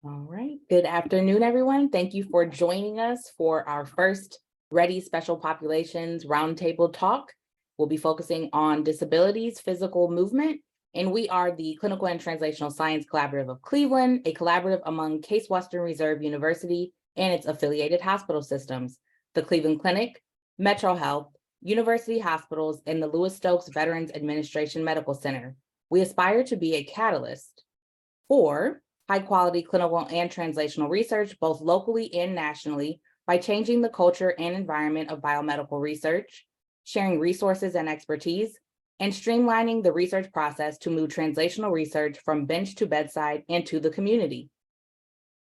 All right. Good afternoon, everyone. Thank you for joining us for our first READI Special Populations Roundtable talk. We'll be focusing on disabilities, physical movement, and we are the Clinical and Translational Science Collaborative of Cleveland, a collaborative among Case Western Reserve University and its affiliated hospital systems, the Cleveland Clinic, Metro Health, University Hospitals, and the Lewis Stokes Veterans Administration Medical Center. We aspire to be a catalyst for high-quality clinical and translational research, both locally and nationally, by changing the culture and environment of biomedical research, sharing resources and expertise, and streamlining the research process to move translational research from bench to bedside and to the community.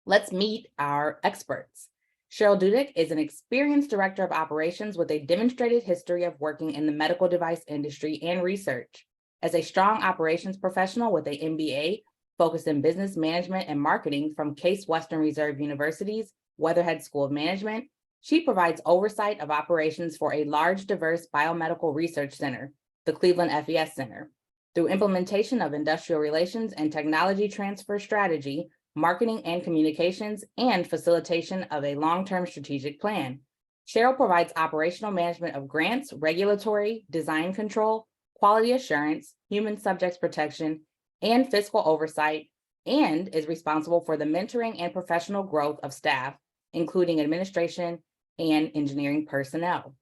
Let's meet our experts. Cheryl Dudek is an experienced director of operations with a demonstrated history of working in the medical device industry and research. As a strong operations professional with an MBA, focused in business management and marketing from Case Western Reserve University's Weatherhead School of Management, she provides oversight of operations for a large, diverse biomedical research center, the Cleveland FES Center. Through implementation of industrial relations and technology transfer strategy, marketing and communications, and facilitation of a long-term strategic plan, Cheryl provides operational management of grants, regulatory, design control, quality assurance, human subjects protection, and fiscal oversight, and is responsible for the mentoring and professional growth of staff, including administration and engineering personnel.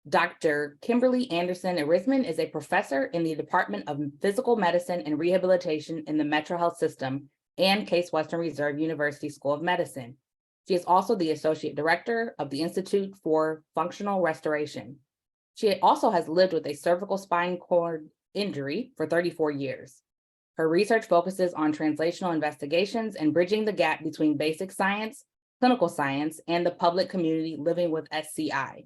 Dr. Kimberly Anderson Arisman is a professor in the Department of Physical Medicine and Rehabilitation in the Metro Health System and Case Western Reserve University School of Medicine. She is also the Associate Director of the Institute for Functional Restoration. She also has lived with a cervical spine cord injury for 34 years. Her research focuses on translational investigations and bridging the gap between basic science, clinical science, and the public community living with SCI.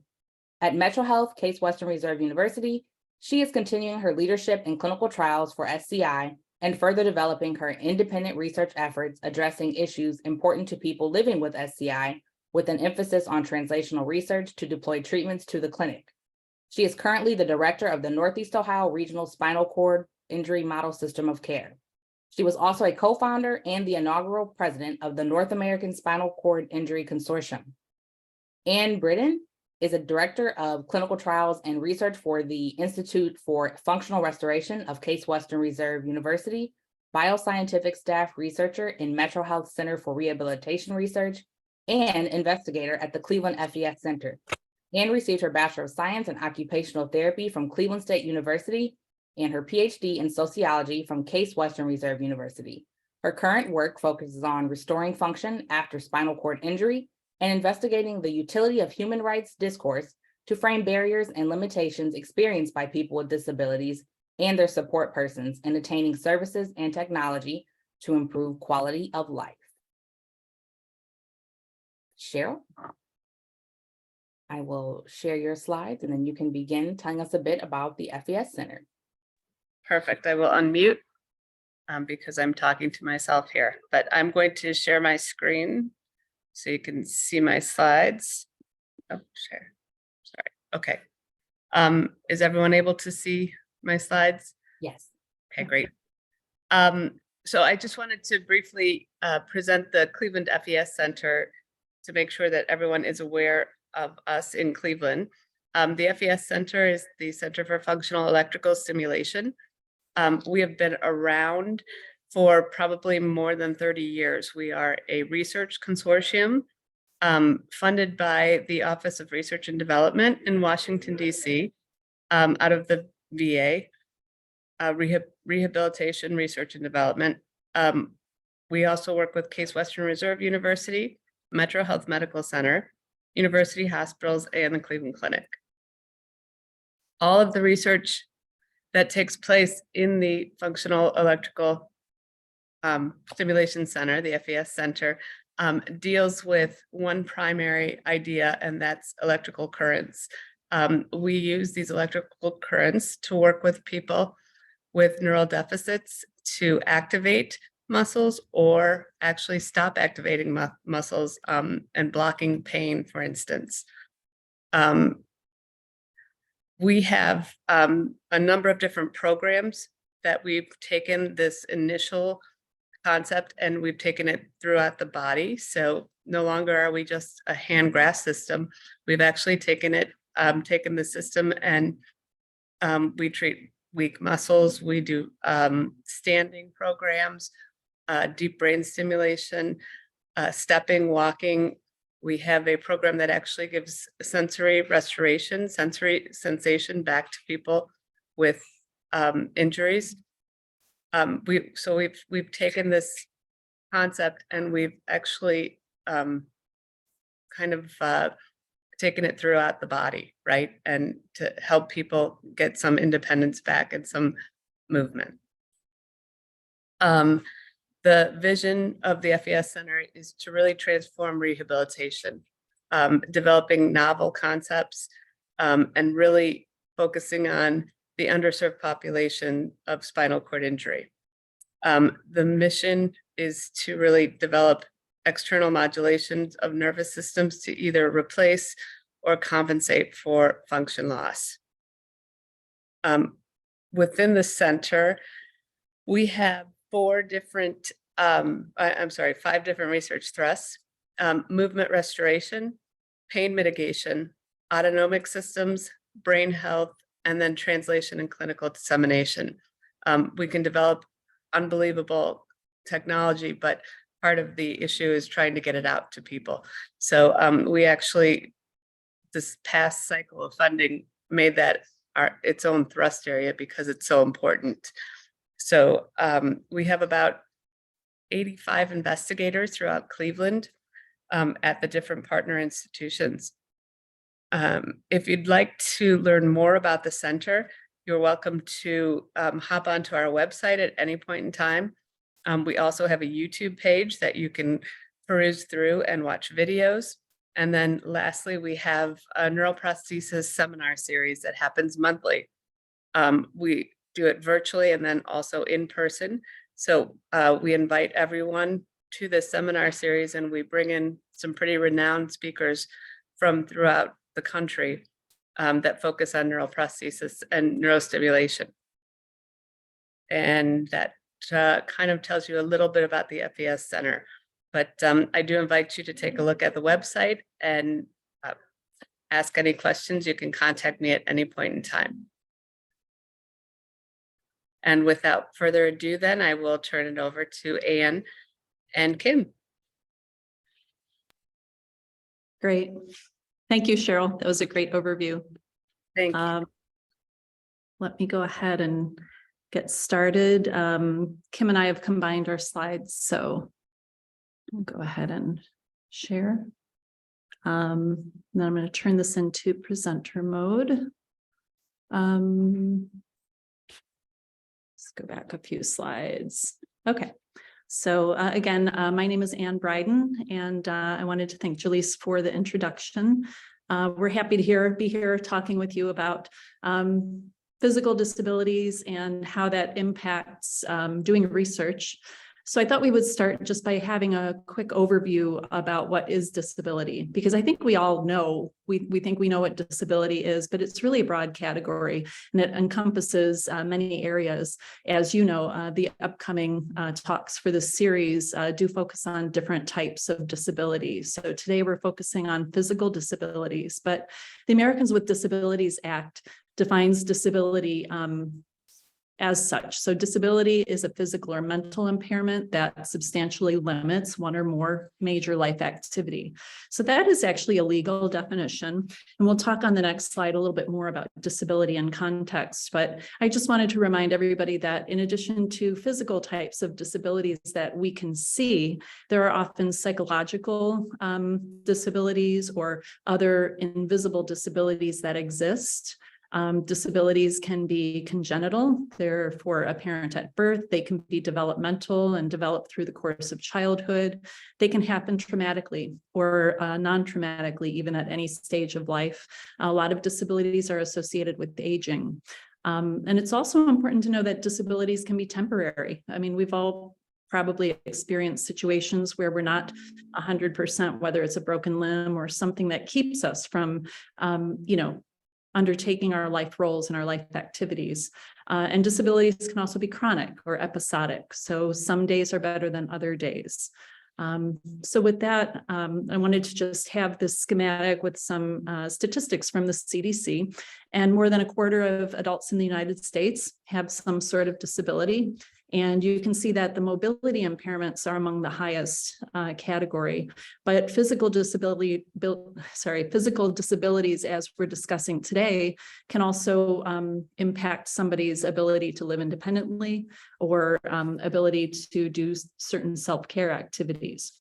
At Metro Health, Case Western Reserve University, she is continuing her leadership in clinical trials for SCI and further developing her independent research efforts addressing issues important to people living with SCI, with an emphasis on translational research to deploy treatments to the clinic. She is currently the director of the Northeast Ohio Regional Spinal Cord Injury Model System of Care. She was also a co-founder and the inaugural president of the North American Spinal Cord Injury Consortium. Ann Britton is a director of clinical trials and research for the Institute for Functional Restoration of Case Western Reserve University, bioscientific staff researcher in Metro Health Center for Rehabilitation Research, and investigator at the Cleveland FES Center. Ann received her Bachelor of Science in Occupational Therapy from Cleveland State University and her PhD in Sociology from Case Western Reserve University. Her current work focuses on restoring function after spinal cord injury and investigating the utility of human rights discourse to frame barriers and limitations experienced by people with disabilities and their support persons in attaining services and technology to improve quality of life. Cheryl? I will share your slides and then you can begin telling us a bit about the FES Center. Perfect. I will unmute because I'm talking to myself here, but I'm going to share my screen so you can see my slides. Oh, share. Sorry. Okay. Is everyone able to see my slides? Yes. Okay, great. So I just wanted to briefly present the Cleveland FES Center to make sure that everyone is aware of us in Cleveland. The FES Center is the Center for Functional Electrical Stimulation. We have been around for probably more than 30 years. We are a research consortium funded by the Office of Research and Development in Washington, D.C., out of the VA, Rehabilitation Research and Development. We also work with Case Western Reserve University, Metro Health Medical Center, University Hospitals, and the Cleveland Clinic. All of the research that takes place in the Functional Electrical Stimulation Center, the FES Center, deals with one primary idea, and that's electrical currents. We use these electrical currents to work with people with neural deficits to activate muscles or actually stop activating muscles and blocking pain, for instance. We have a number of different programs that we've taken this initial concept and we've taken it throughout the body. So no longer are we just a hand grasp system. We've actually taken the system and we treat weak muscles. We do standing programs, deep brain stimulation, stepping, walking. We have a program that actually gives sensory restoration, sensory sensation back to people with injuries. We've taken this concept and we've actually kind of taken it throughout the body, right? And to help people get some independence back and some movement. The vision of the FES Center is to really transform rehabilitation, developing novel concepts, and really focusing on the underserved population of spinal cord injury. The mission is to really develop external modulations of nervous systems to either replace or compensate for function loss. Within the center, we have five different research thrusts: movement restoration, pain mitigation, autonomic systems, brain health, and then translation and clinical dissemination. We can develop unbelievable technology, but part of the issue is trying to get it out to people. So we actually, this past cycle of funding, made that its own thrust area because it's so important. So we have about 85 investigators throughout Cleveland at the different partner institutions. If you'd like to learn more about the center, you're welcome to hop onto our website at any point in time. We also have a YouTube page that you can peruse through and watch videos. And then lastly, we have a neuroprosthesis seminar series that happens monthly. We do it virtually and then also in person. So we invite everyone to this seminar series and we bring in some pretty renowned speakers from throughout the country that focus on neuroprosthesis and neurostimulation. And that kind of tells you a little bit about the FES Center. But I do invite you to take a look at the website and ask any questions. You can contact me at any point in time. And without further ado, then I will turn it over to Anne and Kim. Great. Thank you, Cheryl. That was a great overview. Thank you. Let me go ahead and get started. Kim and I have combined our slides, so I'll go ahead and share. Then I'm going to turn this into presenter mode. Let's go back a few slides. Okay. So again, my name is Anne Bryden, and I wanted to thank Jaleese for the introduction. We're happy to be here talking with you about physical disabilities and how that impacts doing research. So I thought we would start just by having a quick overview about what is disability, because I think we all know, we think we know what disability is, but it's really a broad category and it encompasses many areas. As you know, the upcoming talks for this series do focus on different types of disabilities. So today we're focusing on physical disabilities, but the Americans with Disabilities Act defines disability as such. So disability is a physical or mental impairment that substantially limits one or more major life activity. So that is actually a legal definition. And we'll talk on the next slide a little bit more about disability and context. But I just wanted to remind everybody that in addition to physical types of disabilities that we can see, there are often psychological disabilities or other invisible disabilities that exist. Disabilities can be congenital, they're for a parent at birth, they can be developmental and develop through the course of childhood. They can happen traumatically or non-traumatically, even at any stage of life. A lot of disabilities are associated with aging. And it's also important to know that disabilities can be temporary. I mean, we've all probably experienced situations where we're not 100%, whether it's a broken limb or something that keeps us from, undertaking our life roles and our life activities. And disabilities can also be chronic or episodic. So some days are better than other days. So with that, I wanted to just have this schematic with some statistics from the CDC. And more than a quarter of adults in the United States have some sort of disability. And you can see that the mobility impairments are among the highest category, but physical disabilities, as we're discussing today, can also impact somebody's ability to live independently or ability to do certain self-care activities.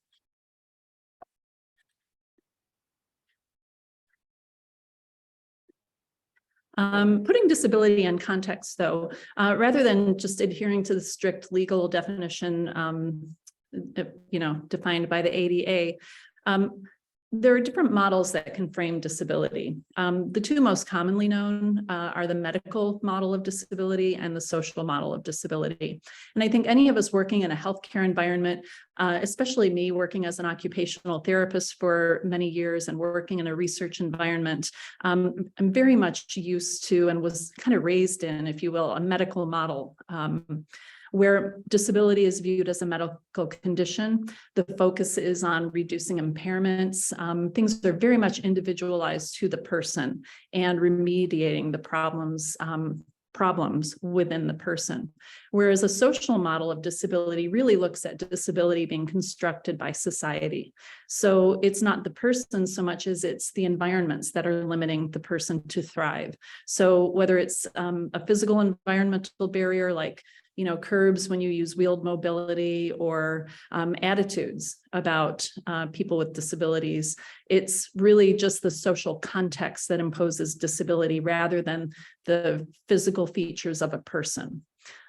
Putting disability in context, though, rather than just adhering to the strict legal definition, defined by the ADA, there are different models that can frame disability. The two most commonly known are the medical model of disability and the social model of disability. And I think any of us working in a healthcare environment, especially me working as an occupational therapist for many years and working in a research environment, I'm very much used to and was kind of raised in, if you will, a medical model. Where disability is viewed as a medical condition, the focus is on reducing impairments. Things are very much individualized to the person and remediating the problems within the person. Whereas a social model of disability really looks at disability being constructed by society. So it's not the person so much as it's the environments that are limiting the person to thrive. So whether it's a physical environmental barrier like curbs when you use wheeled mobility or attitudes about people with disabilities. It's really just the social context that imposes disability rather than the physical features of a person.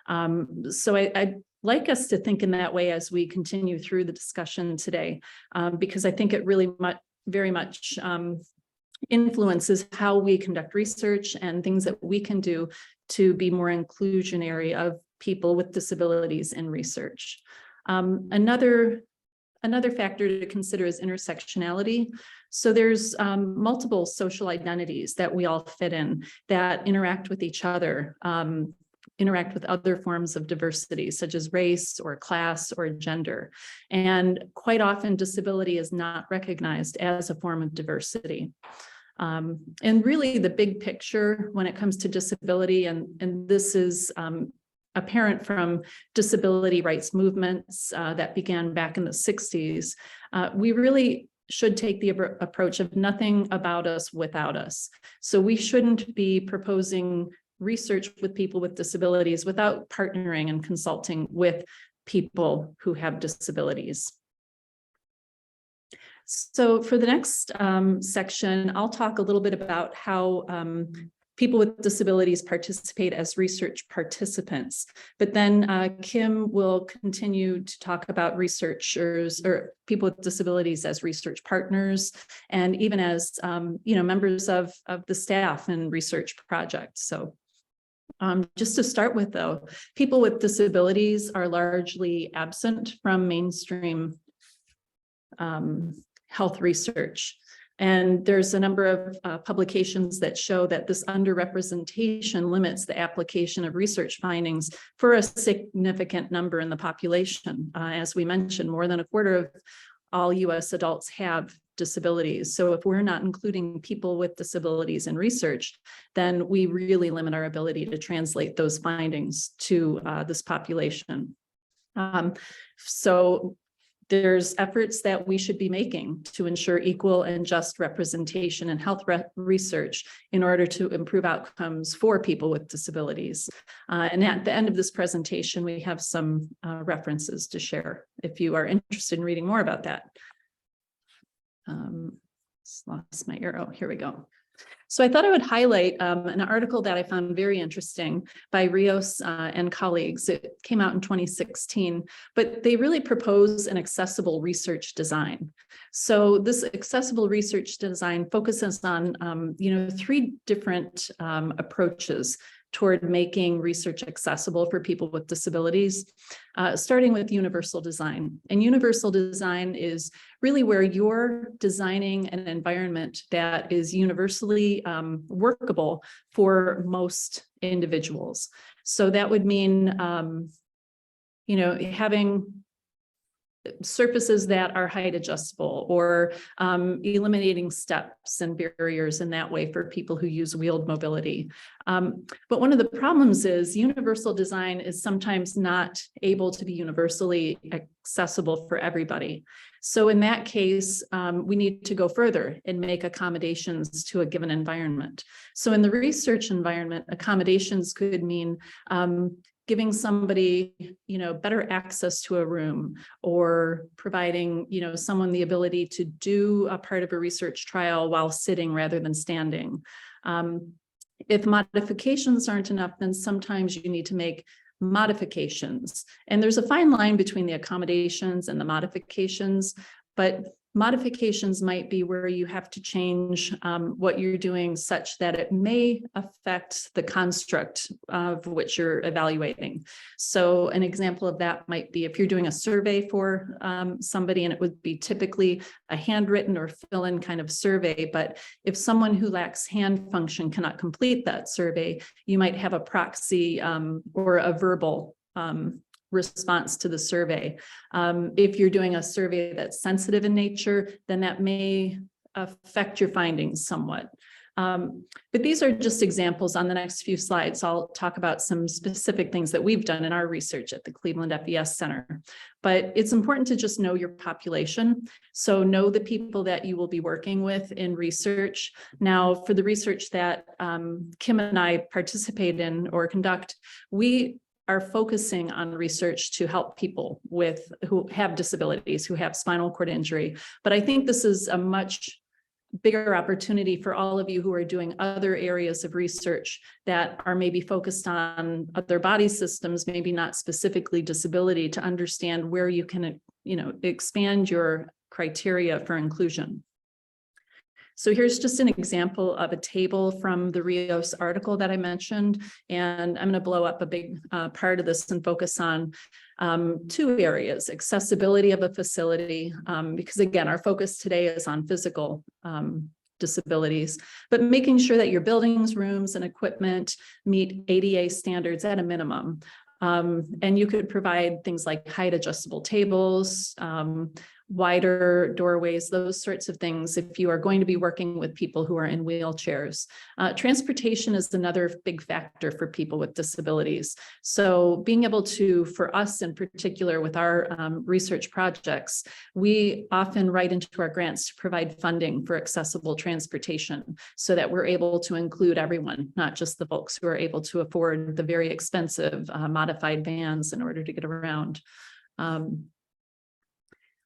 So I'd like us to think in that way as we continue through the discussion today, because I think it really very much influences how we conduct research and things that we can do to be more inclusionary of people with disabilities in research. Another factor to consider is intersectionality. So there's multiple social identities that we all fit in that interact with each other, interact with other forms of diversity, such as race or class or gender. And quite often disability is not recognized as a form of diversity. And really the big picture when it comes to disability, and this is apparent from disability rights movements that began back in the 60s, we really should take the approach of nothing about us without us. So we shouldn't be proposing research with people with disabilities without partnering and consulting with people who have disabilities. So for the next section, I'll talk a little bit about how people with disabilities participate as research participants, but then Kim will continue to talk about researchers or people with disabilities as research partners, and even as members of the staff and research projects. So just to start with, though, people with disabilities are largely absent from mainstream health research. And there's a number of publications that show that this underrepresentation limits the application of research findings for a significant number in the population. As we mentioned, more than a quarter of all US adults have disabilities. So if we're not including people with disabilities in research, then we really limit our ability to translate those findings to this population. So there's efforts that we should be making to ensure equal and just representation in health research in order to improve outcomes for people with disabilities. And at the end of this presentation, we have some references to share if you are interested in reading more about that. Lost my arrow. Here we go. So I thought I would highlight an article that I found very interesting by Rios and colleagues. It came out in 2016, but they really propose an accessible research design. So this accessible research design focuses on, 3 different approaches toward making research accessible for people with disabilities, starting with universal design. And universal design is really where you're designing an environment that is universally workable for most individuals. So that would mean, having surfaces that are height adjustable, or eliminating steps and barriers in that way for people who use wheeled mobility. But one of the problems is universal design is sometimes not able to be universally accessible for everybody. So in that case, we need to go further and make accommodations to a given environment. So in the research environment, accommodations could mean giving somebody, better access to a room, or providing, someone the ability to do a part of a research trial while sitting rather than standing. If modifications aren't enough, then sometimes you need to make modifications. And there's a fine line between the accommodations and the modifications, but modifications might be where you have to change what you're doing such that it may affect the construct of which you're evaluating. So an example of that might be if you're doing a survey for somebody, and it would be typically a handwritten or fill-in kind of survey, but if someone who lacks hand function cannot complete that survey, you might have a proxy or a verbal response to the survey. If you're doing a survey that's sensitive in nature, then that may affect your findings somewhat. But these are just examples. On the next few slides, I'll talk about some specific things that we've done in our research at the Cleveland FES Center. But it's important to just know your population. So know the people that you will be working with in research. Now, for the research that Kim and I participate in or conduct, we are focusing on research to help people who have disabilities, who have spinal cord injury. But I think this is a much bigger opportunity for all of you who are doing other areas of research that are maybe focused on other body systems, maybe not specifically disability, to understand where you can, expand your criteria for inclusion. So here's just an example of a table from the Rios article that I mentioned, and I'm going to blow up a big part of this and focus on two areas: accessibility of a facility, because again, our focus today is on physical disabilities, but making sure that your buildings, rooms, and equipment meet ADA standards at a minimum. And you could provide things like height adjustable tables, wider doorways, those sorts of things if you are going to be working with people who are in wheelchairs. Transportation is another big factor for people with disabilities. So being able to, for us in particular with our research projects, we often write into our grants to provide funding for accessible transportation so that we're able to include everyone, not just the folks who are able to afford the very expensive modified vans in order to get around.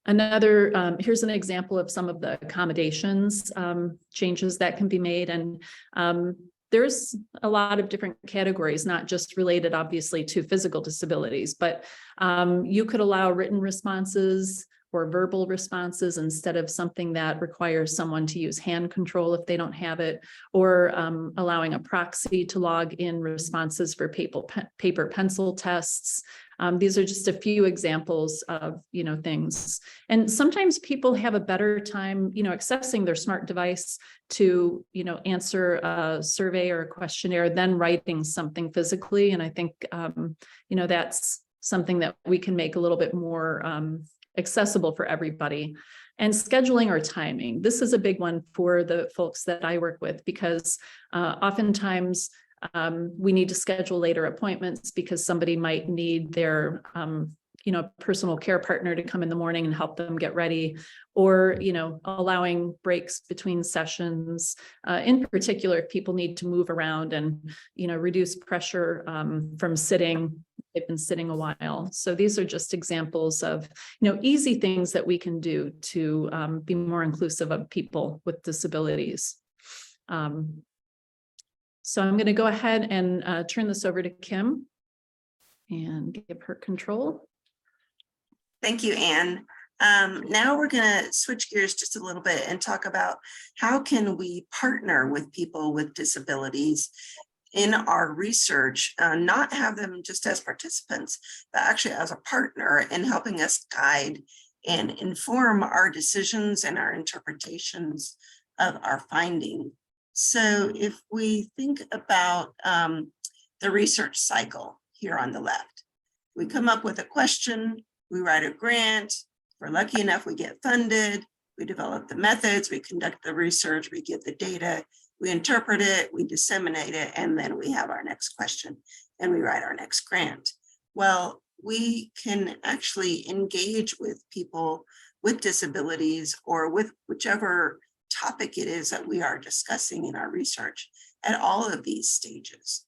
Here's an example of some of the accommodations changes that can be made. And there's a lot of different categories, not just related obviously to physical disabilities, but you could allow written responses or verbal responses instead of something that requires someone to use hand control if they don't have it, or allowing a proxy to log in responses for paper pencil tests. These are just a few examples of, things. And sometimes people have a better time, accessing their smart device to, answer a survey or a questionnaire than writing something physically. And I think, that's something that we can make a little bit more accessible for everybody. And scheduling or timing. This is a big one for the folks that I work with, because oftentimes we need to schedule later appointments because somebody might need their personal care partner to come in the morning and help them get ready, or allowing breaks between sessions. In particular, if people need to move around and reduce pressure from sitting. They've been sitting a while. So these are just examples of easy things that we can do to be more inclusive of people with disabilities. So I'm going to go ahead and turn this over to Kim and give her control. Thank you, Anne. Now we're going to switch gears just a little bit and talk about how can we partner with people with disabilities in our research, not have them just as participants, but actually as a partner in helping us guide and inform our decisions and our interpretations of our finding. So if we think about the research cycle here on the left, we come up with a question, we write a grant, if we're lucky enough, we get funded, we develop the methods, we conduct the research, we get the data, we interpret it, we disseminate it, and then we have our next question and we write our next grant. Well, we can actually engage with people with disabilities or with whichever topic it is that we are discussing in our research at all of these stages.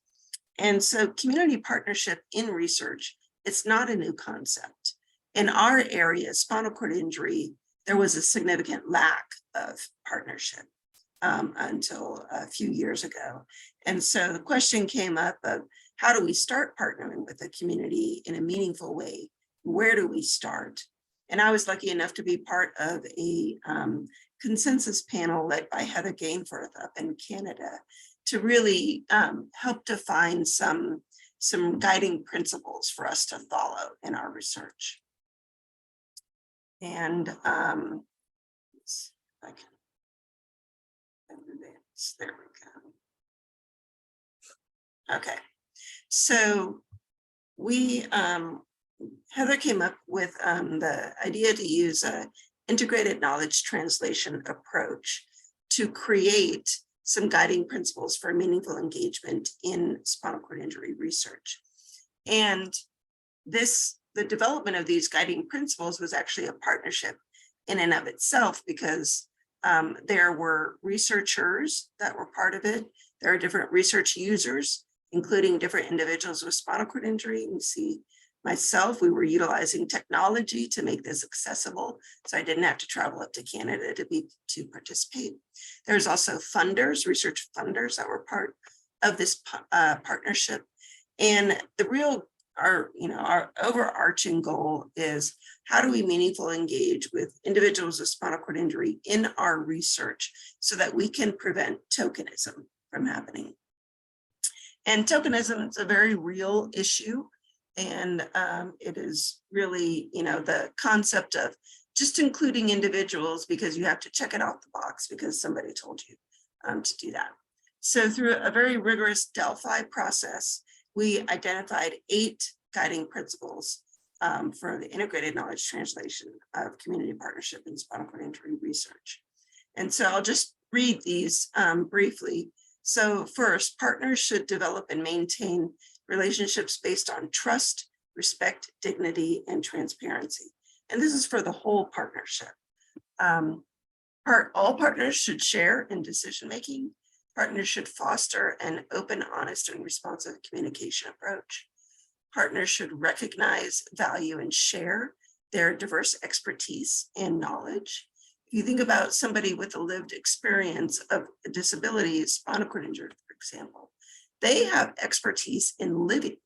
And so community partnership in research, it's not a new concept. In our area, spinal cord injury, there was a significant lack of partnership until a few years ago. And so the question came up of how do we start partnering with the community in a meaningful way? Where do we start? And I was lucky enough to be part of a consensus panel led by Heather Gainforth up in Canada to really help define some guiding principles for us to follow in our research. And let's see if I can advance. There we go. Okay, so we Heather came up with the idea to use an integrated knowledge translation approach to create some guiding principles for meaningful engagement in spinal cord injury research. And the development of these guiding principles was actually a partnership in and of itself, because there were researchers that were part of it. There are different research users, including different individuals with spinal cord injury. You see myself, we were utilizing technology to make this accessible, so I didn't have to travel up to Canada to participate. There's also funders, research funders that were part of this partnership. And our overarching goal is how do we meaningfully engage with individuals with spinal cord injury in our research so that we can prevent tokenism from happening. And tokenism is a very real issue. And it is really, the concept of just including individuals because you have to check it off the box because somebody told you to do that. So through a very rigorous Delphi process, we identified 8 guiding principles for the integrated knowledge translation of community partnership in spinal cord injury research. And so I'll just read these briefly. So first, partners should develop and maintain relationships based on trust, respect, dignity, and transparency. And this is for the whole partnership. All partners should share in decision-making. Partners should foster an open, honest, and responsive communication approach. Partners should recognize, value, and share their diverse expertise and knowledge. If you think about somebody with a lived experience of a disability, spinal cord injury, for example, they have expertise in living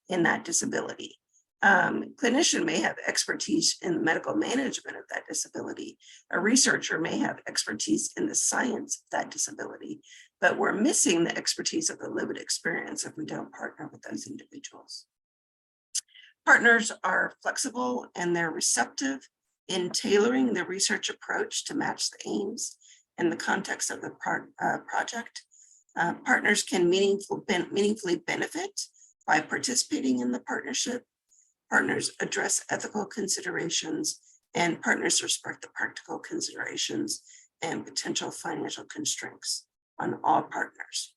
in that disability. Clinician may have expertise in the medical management of that disability. A researcher may have expertise in the science of that disability, but we're missing the expertise of the lived experience if we don't partner with those individuals. Partners are flexible and they're receptive in tailoring the research approach to match the aims and the context of the project. Partners can meaningfully benefit by participating in the partnership. Partners address ethical considerations, and partners respect the practical considerations and potential financial constraints on all partners.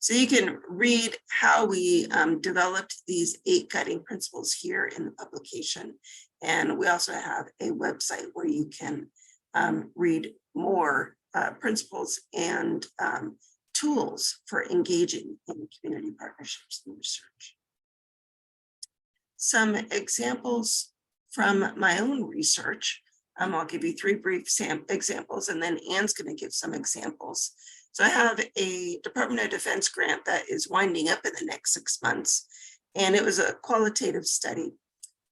So you can read how we developed these 8 guiding principles here in the publication. And we also have a website where you can read more principles and tools for engaging in community partnerships and research. Some examples from my own research. I'll give you 3 brief examples, and then Anne's going to give some examples. So I have a Department of Defense grant that is winding up in the next 6 months, and it was a qualitative study.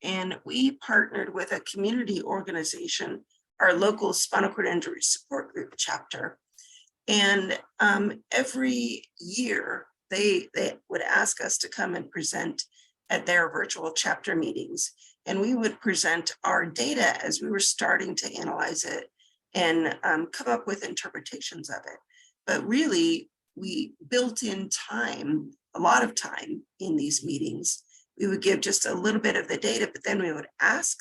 And we partnered with a community organization, our local spinal cord injury support group chapter. And every year they would ask us to come and present at their virtual chapter meetings. And we would present our data as we were starting to analyze it and come up with interpretations of it. But really, we built in time, a lot of time in these meetings. We would give just a little bit of the data, but then we would ask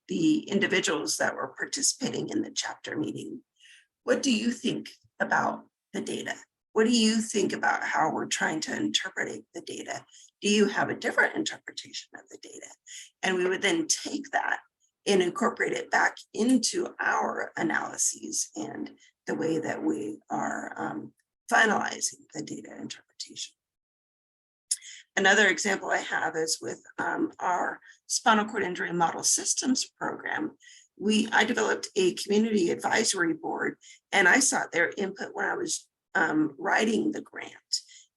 the individuals that were participating in the chapter meeting, what do you think about the data? What do you think about how we're trying to interpret the data? Do you have a different interpretation of the data? And we would then take that and incorporate it back into our analyses and the way that we are finalizing the data interpretation. Another example I have is with our spinal cord injury model systems program. I developed a community advisory board, and I sought their input when I was writing the grant,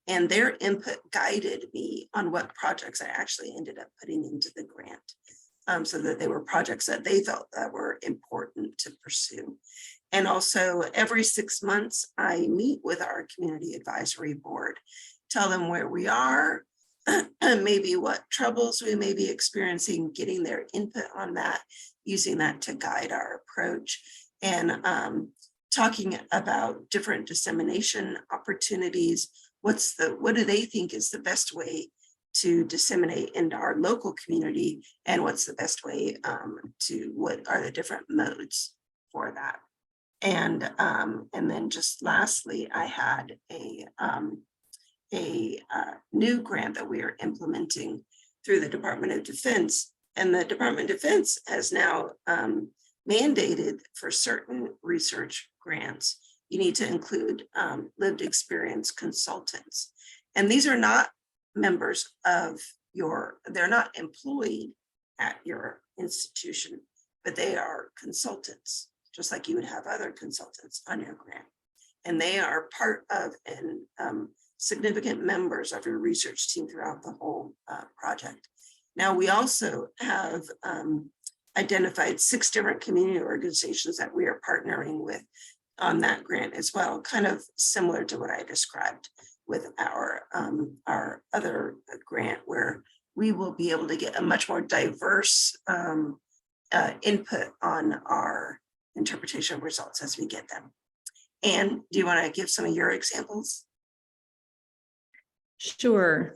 and their input guided me on what projects I actually ended up putting into the grant, so that they were projects that they felt that were important to pursue. And also every 6 months, I meet with our community advisory board, tell them where we are, and maybe what troubles we may be experiencing, getting their input on that, using that to guide our approach, and talking about different dissemination opportunities. What do they think is the best way to disseminate into our local community, and what's the best way what are the different modes for that? And then just lastly, I had a new grant that we are implementing through the Department of Defense. And the Department of Defense has now mandated for certain research grants, you need to include lived experience consultants. And these are not members of they're not employed at your institution, but they are consultants, just like you would have other consultants on your grant. And they are part of and significant members of your research team throughout the whole project. Now, we also have identified 6 different community organizations that we are partnering with on that grant as well, kind of similar to what I described with our other grant, where we will be able to get a much more diverse input on our interpretation of results as we get them. And do you want to give some of your examples? Sure.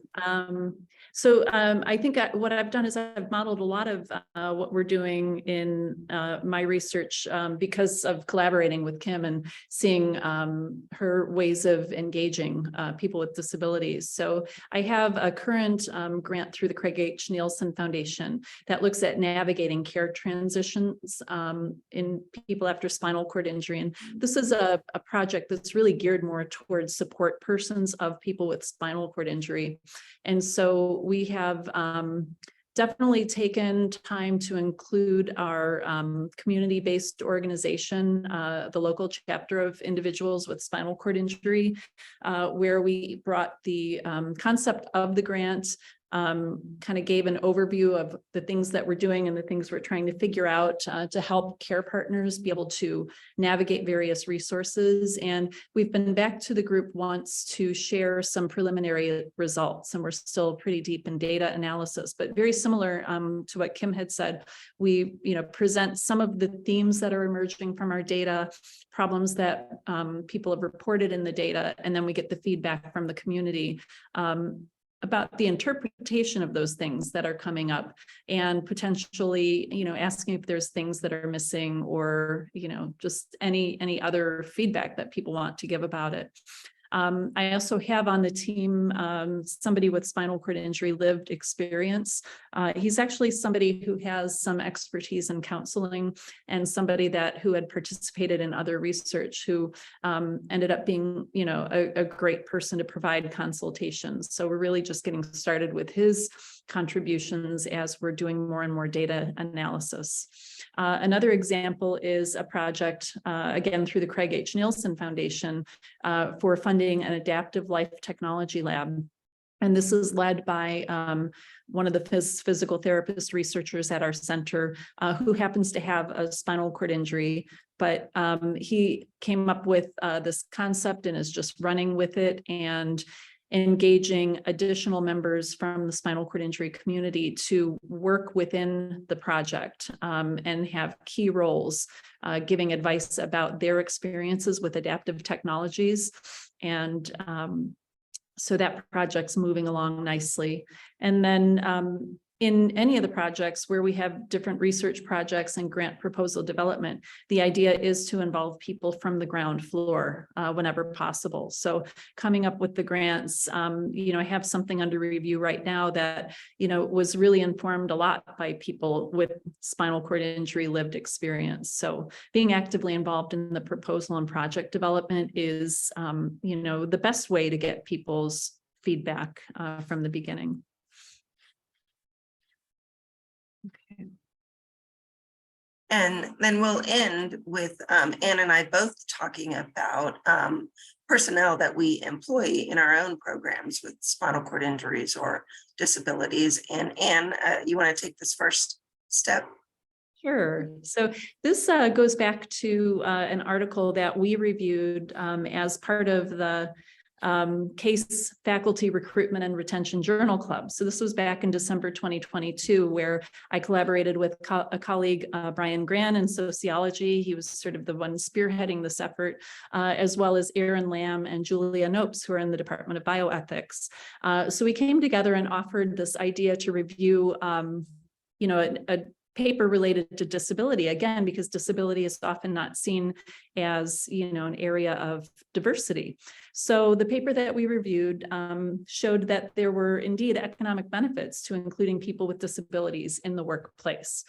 So I think what I've done is I've modeled a lot of what we're doing in my research because of collaborating with Kim and seeing her ways of engaging people with disabilities. So I have a current grant through the Craig H. Nielsen Foundation that looks at navigating care transitions in people after spinal cord injury. And this is a project that's really geared more towards support persons of people with spinal cord injury. And so we have definitely taken time to include our community-based organization, the local chapter of individuals with spinal cord injury, where we brought the concept of the grant, kind of gave an overview of the things that we're doing and the things we're trying to figure out to help care partners be able to navigate various resources. And we've been back to the group once to share some preliminary results, and we're still pretty deep in data analysis, but very similar to what Kim had said. We present some of the themes that are emerging from our data, problems that people have reported in the data, and then we get the feedback from the community about the interpretation of those things that are coming up, and potentially, asking if there's things that are missing, or, just any other feedback that people want to give about it. I also have on the team somebody with spinal cord injury lived experience. He's actually somebody who has some expertise in counseling, and somebody who had participated in other research, who ended up being, a great person to provide consultations. So we're really just getting started with his contributions as we're doing more and more data analysis. Another example is a project, again, through the Craig H. Nielsen Foundation, for funding an adaptive life technology lab. And this is led by one of the physical therapist researchers at our center who happens to have a spinal cord injury, but he came up with this concept and is just running with it and engaging additional members from the spinal cord injury community to work within the project and have key roles, giving advice about their experiences with adaptive technologies. And so that project's moving along nicely. And then in any of the projects where we have different research projects and grant proposal development, the idea is to involve people from the ground floor whenever possible. So coming up with the grants, I have something under review right now that, was really informed a lot by people with spinal cord injury lived experience. So being actively involved in the proposal and project development is, the best way to get people's feedback from the beginning. Okay. And then we'll end with Anne and I both talking about personnel that we employ in our own programs with spinal cord injuries or disabilities. And Anne, you want to take this first step? Sure. So this goes back to an article that we reviewed as part of the CASE Faculty Recruitment and Retention Journal Club. So this was back in December 2022, where I collaborated with a colleague, Brian Gran, in sociology. He was sort of the one spearheading this effort, as well as Erin Lamb and Julia Nopes, who are in the Department of Bioethics. So we came together and offered this idea to review, a paper related to disability, again, because disability is often not seen as, an area of diversity. So the paper that we reviewed showed that there were indeed economic benefits to including people with disabilities in the workplace.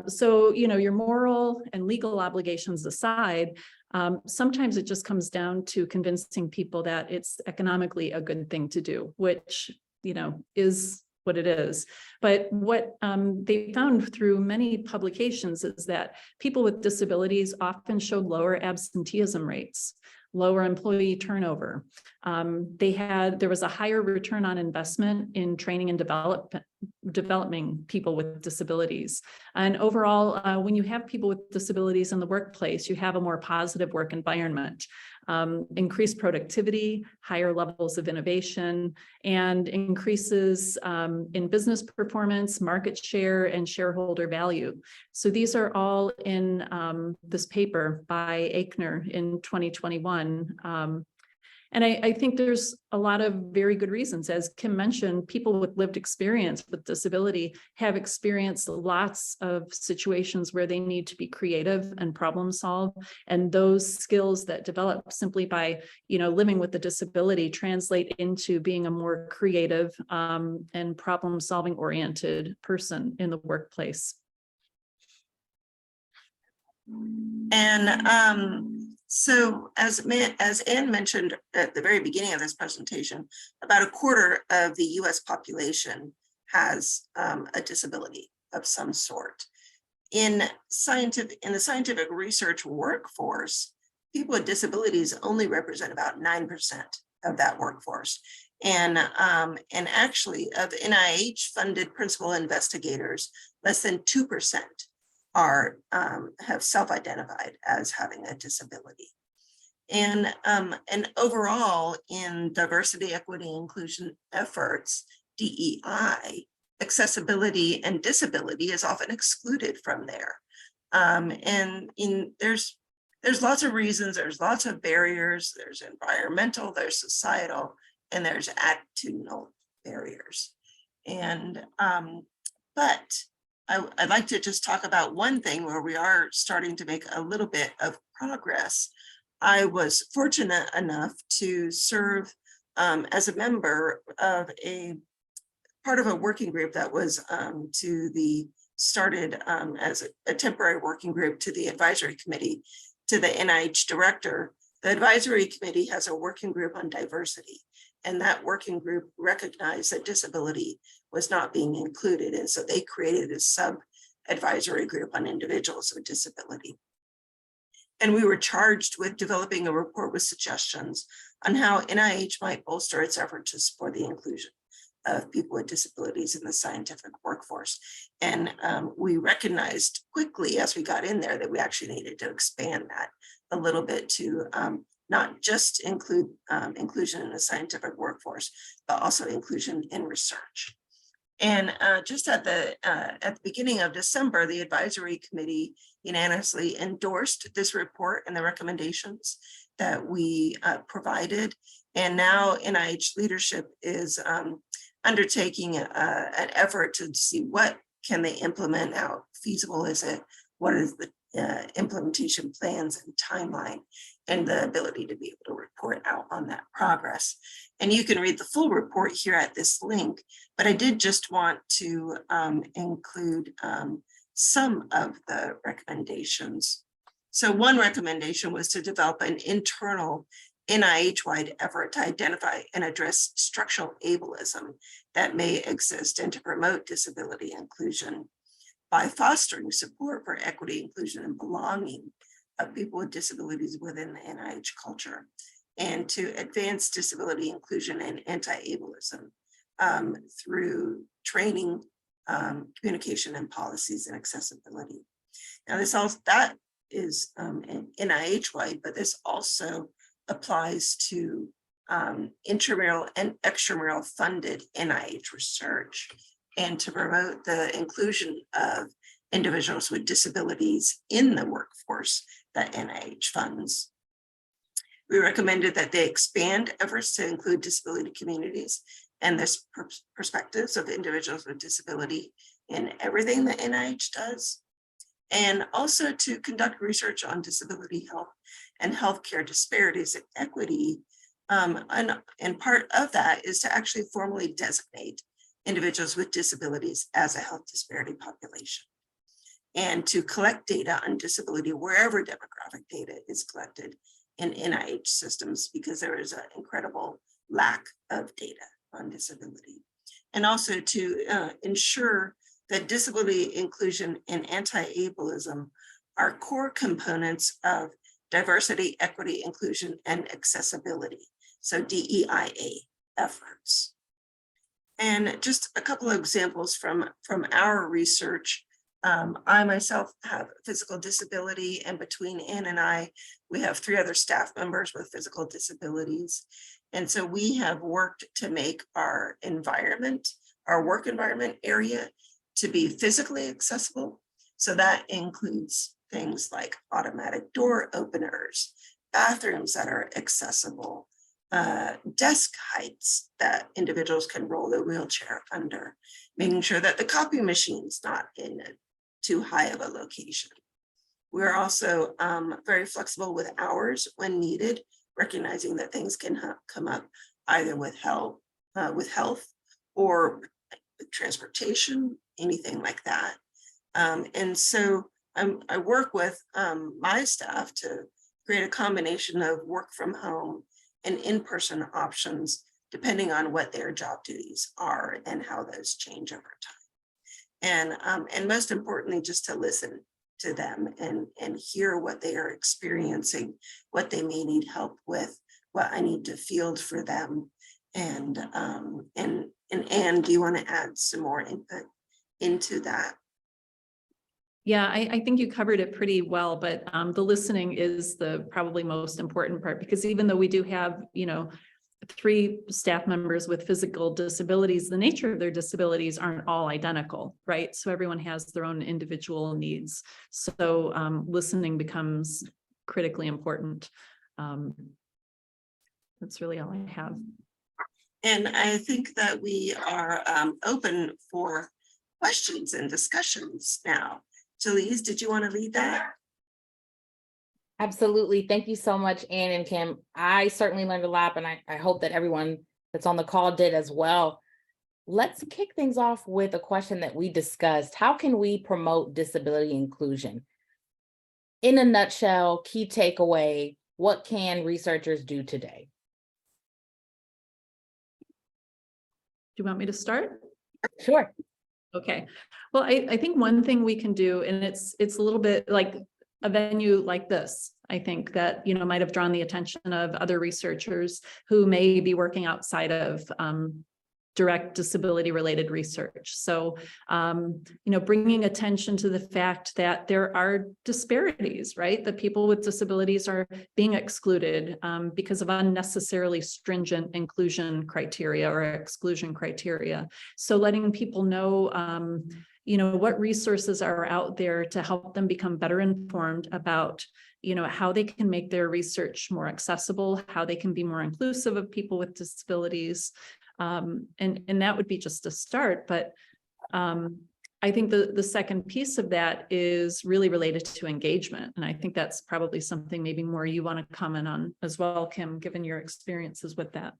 So, your moral and legal obligations aside, sometimes it just comes down to convincing people that it's economically a good thing to do, which, is what it is. But what they found through many publications is that people with disabilities often showed lower absenteeism rates, lower employee turnover. There was a higher return on investment in training and developing people with disabilities. And overall, when you have people with disabilities in the workplace, you have a more positive work environment. Increased productivity, higher levels of innovation, and increases in business performance, market share, and shareholder value. So these are all in this paper by Aikner in 2021. And I think there's a lot of very good reasons. As Kim mentioned, people with lived experience with disability have experienced lots of situations where they need to be creative and problem solve. And those skills that develop simply by, living with the disability translate into being a more creative and problem solving oriented person in the workplace. And so as Anne mentioned at the very beginning of this presentation, about a quarter of the US population has a disability of some sort. In the scientific research workforce, people with disabilities only represent about 9% of that workforce. And actually of NIH funded principal investigators, less than 2% have self-identified as having a disability. And overall in diversity, equity, inclusion efforts, DEI, accessibility and disability is often excluded from there. There's lots of reasons, there's lots of barriers, there's environmental, there's societal, and there's attitudinal barriers. And but I'd like to just talk about one thing where we are starting to make a little bit of progress. I was fortunate enough to serve as a member of part of a working group that was started as a temporary working group to the advisory committee to the NIH director. The advisory committee has a working group on diversity, and that working group recognized that disability was not being included. And so they created a sub-advisory group on individuals with disability. And we were charged with developing a report with suggestions on how NIH might bolster its efforts to support the inclusion of people with disabilities in the scientific workforce. And we recognized quickly as we got in there that we actually needed to expand that a little bit to not just include inclusion in the scientific workforce, but also inclusion in research. And just at the beginning of December, the advisory committee unanimously endorsed this report and the recommendations that we provided. And now NIH leadership is undertaking an effort to see what can they implement, how feasible is it, what is the implementation plans and timeline, and the ability to be able to report out on that progress. And you can read the full report here at this link, but I did just want to include some of the recommendations. So one recommendation was to develop an internal NIH-wide effort to identify and address structural ableism that may exist and to promote disability inclusion by fostering support for equity, inclusion, and belonging of people with disabilities within the NIH culture, and to advance disability inclusion and anti-ableism through training, communication, and policies and accessibility. Now, that is NIH-wide, but this also applies to intramural and extramural funded NIH research, and to promote the inclusion of individuals with disabilities in the workforce that NIH funds. We recommended that they expand efforts to include disability communities and the perspectives of individuals with disability in everything that NIH does, and also to conduct research on disability health and healthcare disparities and equity. And part of that is to actually formally designate individuals with disabilities as a health disparity population, and to collect data on disability wherever demographic data is collected in NIH systems, because there is an incredible lack of data on disability. And also to ensure that disability inclusion and anti-ableism are core components of diversity, equity, inclusion, and accessibility, so DEIA efforts. And just a couple of examples from our research. I myself have a physical disability, and between Ann and I, we have 3 other staff members with physical disabilities. And so we have worked to make our environment, our work environment area, to be physically accessible. So that includes things like automatic door openers, bathrooms that are accessible, desk heights that individuals can roll their wheelchair under, making sure that the copy machine's not in too high of a location. We're also very flexible with hours when needed, recognizing that things can come up either with health or with transportation, anything like that. And so I work with my staff to create a combination of work from home and in-person options, depending on what their job duties are and how those change over time. And most importantly, just to listen to them and hear what they are experiencing, what they may need help with, what I need to field for them. And Anne, do you want to add some more input into that? Yeah, I think you covered it pretty well, but the listening is the probably most important part, because even though we do have, 3 staff members with physical disabilities, the nature of their disabilities aren't all identical, right? So everyone has their own individual needs. So listening becomes critically important. That's really all I have. And I think that we are open for questions and discussions now. Jalise, did you want to lead that? Absolutely. Thank you so much, Ann and Kim. I certainly learned a lot, and I hope that everyone that's on the call did as well. Let's kick things off with a question that we discussed. How can we promote disability inclusion? In a nutshell, key takeaway, what can researchers do today? Do you want me to start? Sure. Okay. Well, I think one thing we can do, and it's a little bit like a venue like this, I think that, might have drawn the attention of other researchers who may be working outside of direct disability related research. So, bringing attention to the fact that there are disparities, right? That people with disabilities are being excluded because of unnecessarily stringent inclusion criteria or exclusion criteria. So letting people know, what resources are out there to help them become better informed about how they can make their research more accessible, how they can be more inclusive of people with disabilities. And that would be just a start. But I think the second piece of that is really related to engagement. And I think that's probably something maybe more you want to comment on as well, Kim, given your experiences with that.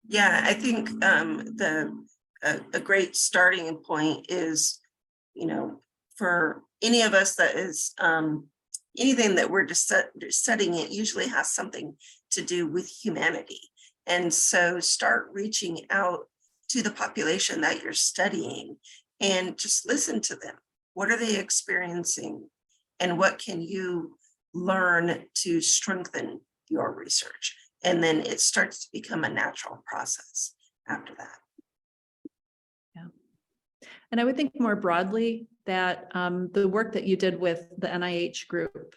Yeah, I think a great starting point is, for any of us that is anything that we're just studying, it usually has something to do with humanity. And so start reaching out to the population that you're studying and just listen to them. What are they experiencing? And what can you learn to strengthen your research? And then it starts to become a natural process after that. Yeah. And I would think more broadly that the work that you did with the NIH group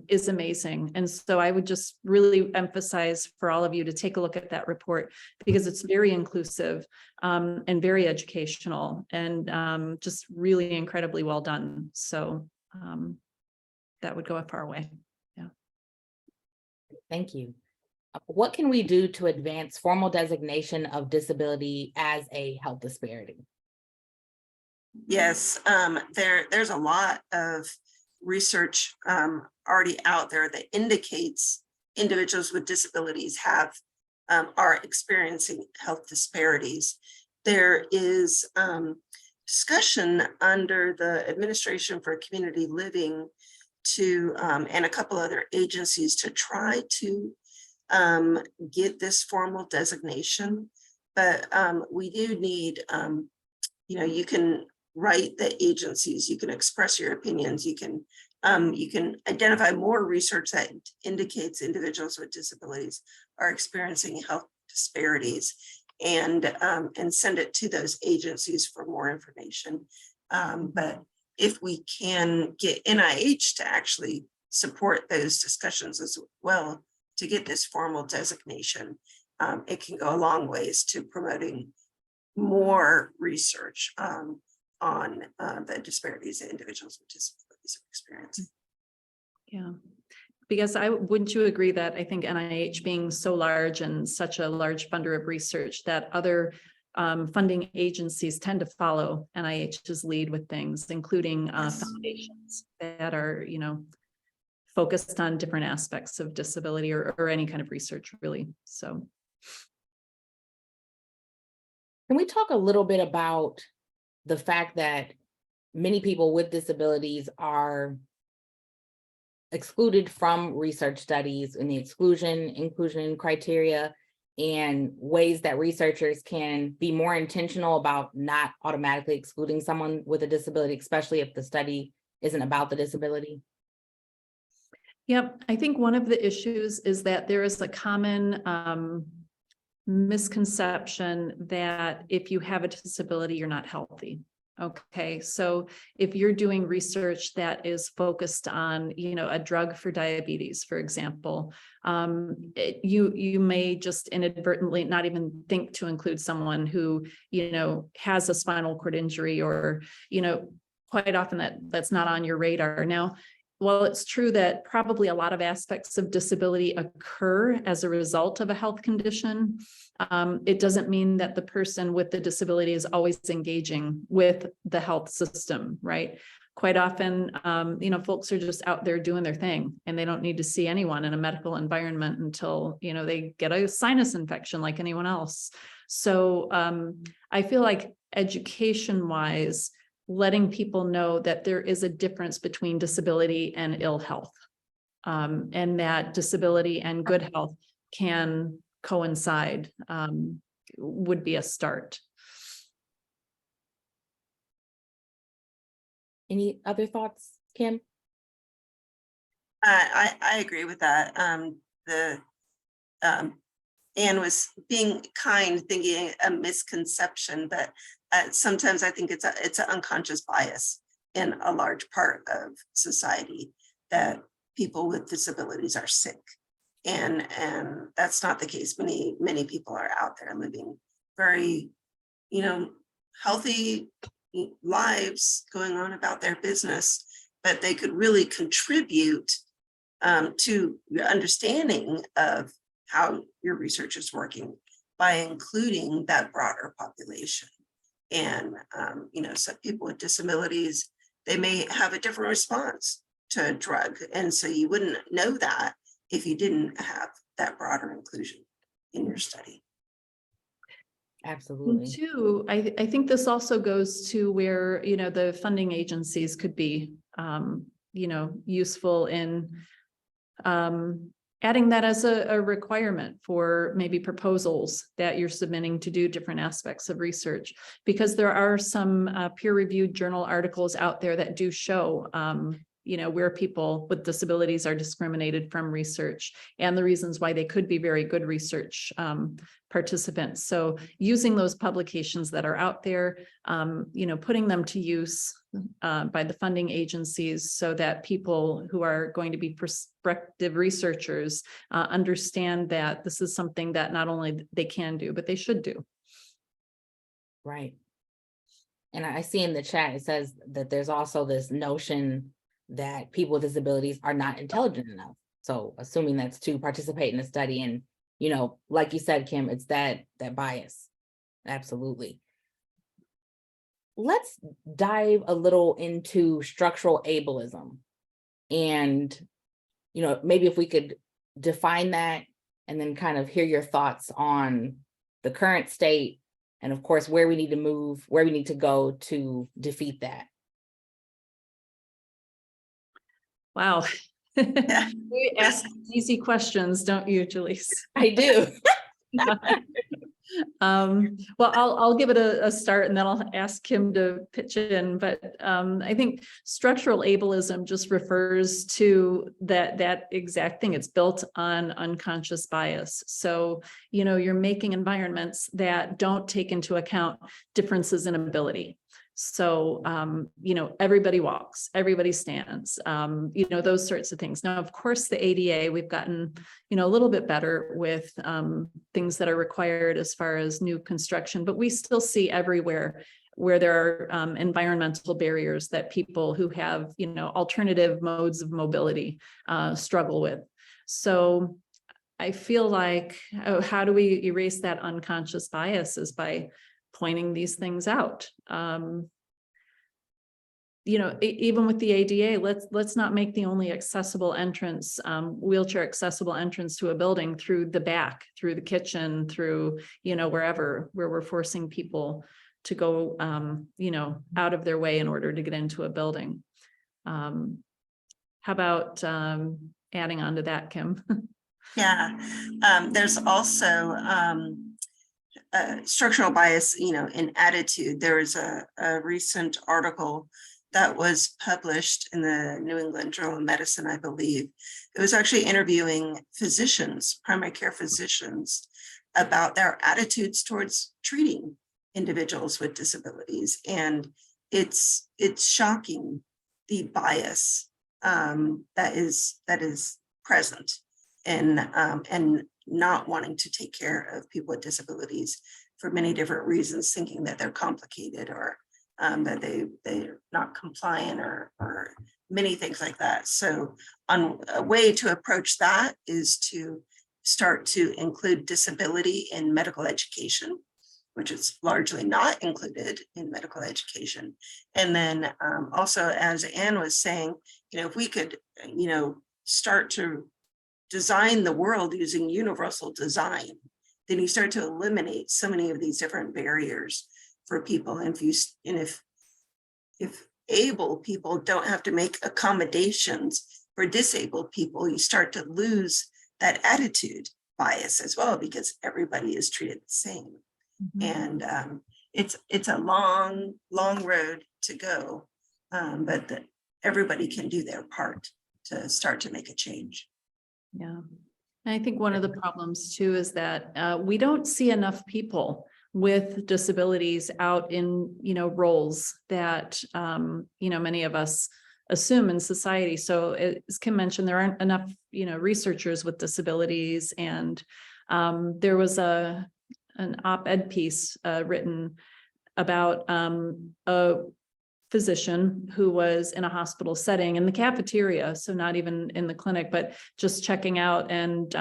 is amazing. And so I would just really emphasize for all of you to take a look at that report, because it's very inclusive and very educational and just really incredibly well done. So that would go a far way. Yeah. Thank you. What can we do to advance formal designation of disability as a health disparity? Yes, there's a lot of research already out there that indicates individuals with disabilities are experiencing health disparities. There is discussion under the Administration for Community Living and a couple other agencies to try to get this formal designation, but we do need, you can write the agencies, you can express your opinions, you can identify more research that indicates individuals with disabilities are experiencing health disparities, and send it to those agencies for more information. But if we can get NIH to actually support those discussions as well to get this formal designation, it can go a long ways to promoting more research on the disparities that individuals with disabilities are experiencing. Yeah, because wouldn't you agree that I think NIH being so large and such a large funder of research, that other funding agencies tend to follow NIH's lead with things, including foundations that are, focused on different aspects of disability or any kind of research, really. So can we talk a little bit about the fact that many people with disabilities are excluded from research studies and the inclusion criteria, and ways that researchers can be more intentional about not automatically excluding someone with a disability, especially if the study isn't about the disability? Yep, I think one of the issues is that there is a common misconception that if you have a disability, you're not healthy. Okay, so if you're doing research that is focused on, a drug for diabetes, for example, you may just inadvertently not even think to include someone who, has a spinal cord injury, or, quite often that's not on your radar. Now, while it's true that probably a lot of aspects of disability occur as a result of a health condition, it doesn't mean that the person with the disability is always engaging with the health system, right? Quite often, folks are just out there doing their thing, and they don't need to see anyone in a medical environment until, they get a sinus infection like anyone else. So I feel like education-wise, letting people know that there is a difference between disability and ill health, and that disability and good health can coincide, would be a start. Any other thoughts, Kim? I agree with that. Anne was being kind, thinking a misconception, but sometimes I think it's an unconscious bias in a large part of society that people with disabilities are sick. And that's not the case. Many people are out there living very, healthy lives, going on about their business, but they could really contribute to your understanding of how your research is working by including that broader population. And, so people with disabilities, they may have a different response to a drug. And so you wouldn't know that if you didn't have that broader inclusion in your study. Absolutely. Two, I think this also goes to where, the funding agencies could be, useful in adding that as a requirement for maybe proposals that you're submitting to do different aspects of research, because there are some peer-reviewed journal articles out there that do show where people with disabilities are discriminated from research and the reasons why they could be very good research participants. So using those publications that are out there, putting them to use by the funding agencies so that people who are going to be prospective researchers understand that this is something that not only they can do, but they should do. Right. And I see in the chat, it says that there's also this notion that people with disabilities are not intelligent enough. So assuming that's to participate in the study, and, like you said, Kim, it's that bias. Absolutely. Let's dive a little into structural ableism. And, maybe if we could define that and then kind of hear your thoughts on the current state and, of course, where we need to move, where we need to go to defeat that. Wow. Yeah. You ask easy questions, don't you, Jaleese? I do. Well, I'll give it a start and then I'll ask Kim to pitch in. But I think structural ableism just refers to that exact thing. It's built on unconscious bias. So, you're making environments that don't take into account differences in ability. So, everybody walks, everybody stands, those sorts of things. Now, of course, the ADA, we've gotten, a little bit better with things that are required as far as new construction, but we still see everywhere where there are environmental barriers that people who have, alternative modes of mobility struggle with. So I feel like, how do we erase that unconscious bias is by pointing these things out. Even with the ADA, let's not make the only accessible entrance, wheelchair accessible entrance to a building through the back, through the kitchen, through, where we're forcing people to go, out of their way in order to get into a building. How about adding on to that, Kim? Yeah, there's also structural bias, in attitude. There was a recent article that was published in the New England Journal of Medicine, I believe. It was actually interviewing physicians, primary care physicians, about their attitudes towards treating individuals with disabilities. And it's shocking, the bias that is present and not wanting to take care of people with disabilities for many different reasons, thinking that they're complicated or that they're not compliant or many things like that. So a way to approach that is to start to include disability in medical education, which is largely not included in medical education. And then also, as Anne was saying, if we could, start to design the world using universal design, then you start to eliminate so many of these different barriers for people. And if able people don't have to make accommodations for disabled people, you start to lose that attitude bias as well, because everybody is treated the same. Mm-hmm. And it's a long road to go, but everybody can do their part to start to make a change. Yeah. I think one of the problems too is that we don't see enough people with disabilities out in, roles that, many of us assume in society. So as Kim mentioned, there aren't enough, researchers with disabilities. And there was an op-ed piece written about a physician who was in a hospital setting in the cafeteria, so not even in the clinic, but just checking out. And,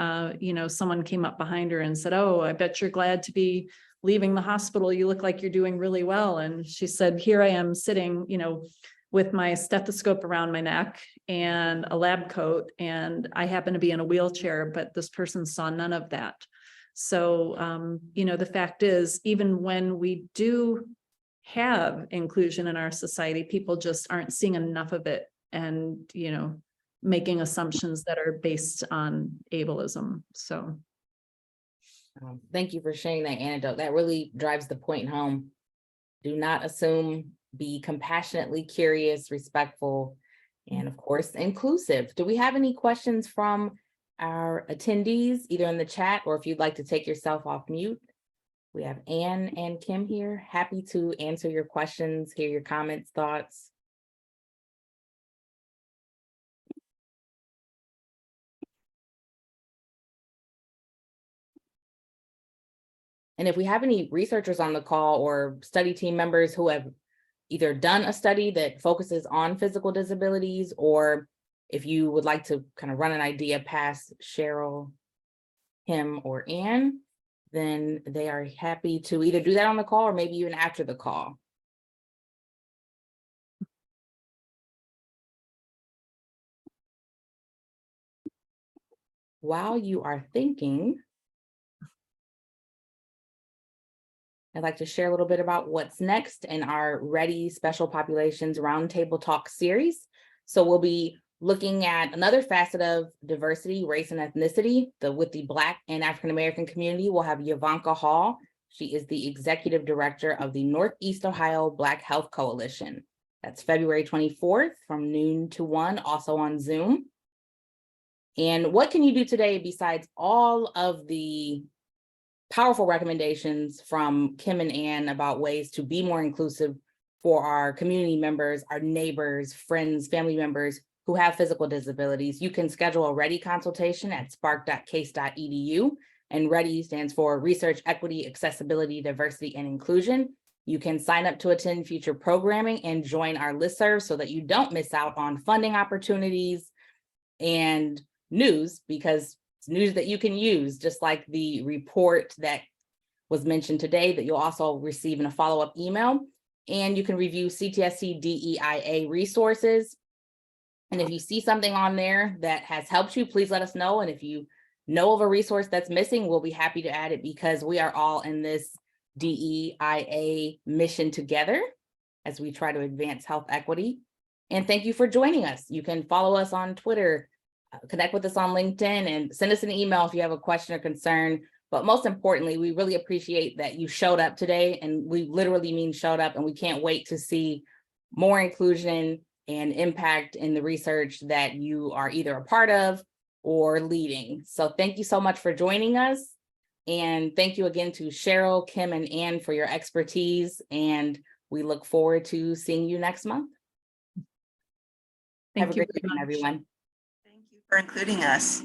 someone came up behind her and said, "Oh, I bet you're glad to be leaving the hospital. You look like you're doing really well." And she said, "Here I am sitting, with my stethoscope around my neck and a lab coat, and I happen to be in a wheelchair, but this person saw none of that." So, the fact is, even when we do have inclusion in our society, people just aren't seeing enough of it and, making assumptions that are based on ableism. So. Thank you for sharing that anecdote. That really drives the point home. Do not assume, be compassionately curious, respectful, and of course, inclusive. Do we have any questions from our attendees, either in the chat or if you'd like to take yourself off mute? We have Anne and Kim here, happy to answer your questions, hear your comments, thoughts. And if we have any researchers on the call or study team members who have either done a study that focuses on physical disabilities, or if you would like to kind of run an idea past Cheryl, Kim, or Anne, then they are happy to either do that on the call or maybe even after the call. While you are thinking, I'd like to share a little bit about what's next in our READI Special Populations Roundtable Talk series. So we'll be looking at another facet of diversity, race, and ethnicity. With the Black and African American community, we'll have Yavanka Hall. She is the executive director of the Northeast Ohio Black Health Coalition. That's February 24th from noon to 1, also on Zoom. And what can you do today besides all of the powerful recommendations from Kim and Anne about ways to be more inclusive for our community members, our neighbors, friends, family members who have physical disabilities? You can schedule a READI consultation at spark.case.edu. And READI stands for Research, Equity, Accessibility, Diversity, and Inclusion. You can sign up to attend future programming and join our listserv so that you don't miss out on funding opportunities and news, because it's news that you can use, just like the report that was mentioned today that you'll also receive in a follow-up email. And you can review CTSC DEIA resources. And if you see something on there that has helped you, please let us know. And if you know of a resource that's missing, we'll be happy to add it, because we are all in this DEIA mission together as we try to advance health equity. And thank you for joining us. You can follow us on Twitter, connect with us on LinkedIn, and send us an email if you have a question or concern. But most importantly, we really appreciate that you showed up today, and we literally mean showed up, and we can't wait to see more inclusion and impact in the research that you are either a part of or leading. So thank you so much for joining us. And thank you again to Cheryl, Kim, and Anne for your expertise. And we look forward to seeing you next month. Thank Have a you great very evening, much. everyone. Thank you for including us.